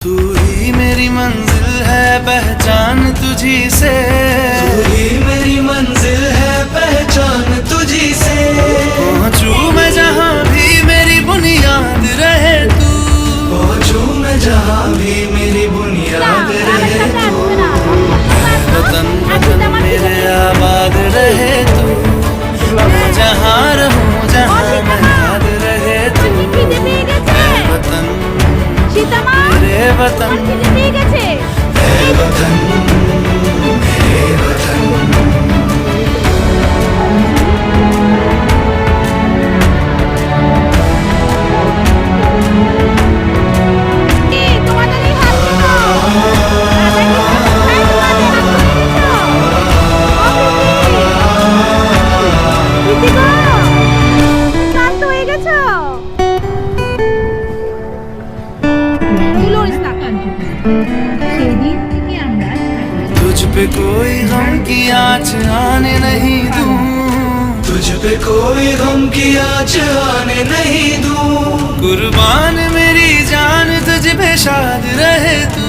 तू ही मेरी मंजिल है पहचान तुझी से, तू ही मेरी मंजिल है पहचान तुझी से। पहुँचूं मैं जहाँ भी मेरी बुनियाद रहे तू, पहुँचूं मैं जहाँ भी मेरी बुनियाद रहे तू। वतन वतन मेरे आबाद रहे तू, मैं जहाँ रहूँ जहाँ मैं याद रहे तू। वतन मेरे वतन, मेरे वतन, मेरे वतन। तुझ पे कोई गम की आँच आने नहीं दूं, तुझ पे कोई गम की आँच आने नहीं दूं। कुर्बान मेरी जान तुझ पे शाद रहे तू,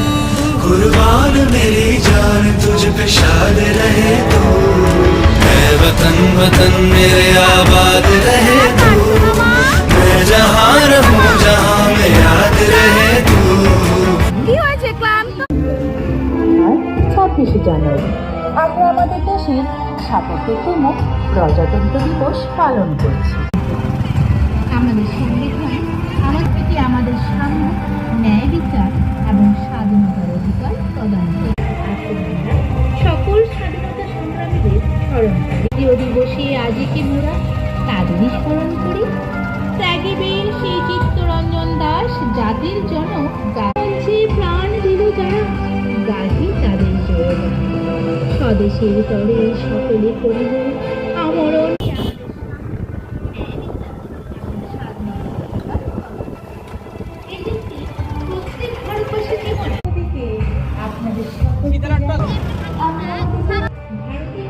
कुर्बान मेरी जान तुझ पे शाद रहे तू। है वतन वतन मेरे आबाद रहे तू, मैं जहाँ रहूँ जहाँ मैं याद रहे तू। 26শে জানুয়ারি আমরা আমাদের দেশের ৭৭তম প্রজাতন্ত্র দিবস পালন করছি। আমাদের সংবিধান আমাদেরকে আমাদের সাম্য, ন্যায় বিচার এবং স্বাধীনতার অধিকার প্রদান করে। সকল স্বাধীনতা সংগ্রামীদের স্মরণ করি। প্রিয় দিবসে আজিকে মোরা তাদেরই স্মরণ করি। ত্যাগী বীর সেই চিত্তরঞ্জন দাস জাতির জনক, গাছে প্রাণ দিল যারা, গাহি তাদের জয়গান। স্বদেশের তরে সকলে করিব আমরণ। প্রত্যেক ভারতবাসীর জীবনে আপনাদের সকলকে ভারতের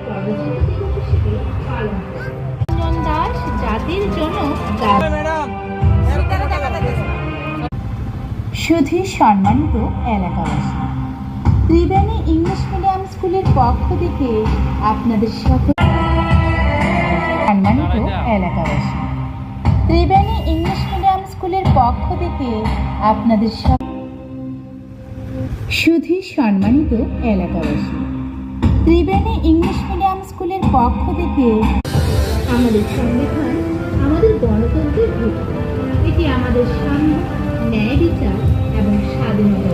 প্রজাতন্ত্র দিবস হিসেবে পালন করি। রঞ্জন দাস জাতির জনক। সুধী সম্মানিত এলাকাবাসী, ত্রিবেণী ইংলিশ মিডিয়াম স্কুলের পক্ষ থেকে আপনাদের সকল সম্মানিত এলাকাবাসী, ত্রিবেণী ইংলিশ মিডিয়াম স্কুলের পক্ষ থেকে আপনাদের সুধী সম্মানিত এলাকাবাসী, ত্রিবেণী ইংলিশ মিডিয়াম স্কুলের পক্ষ থেকে আমাদের সংবিধান আমাদের গণতন্ত্রের ভিত্তি। এটি আমাদের সাম্য, ন্যায় বিচার এবং স্বাধীনতা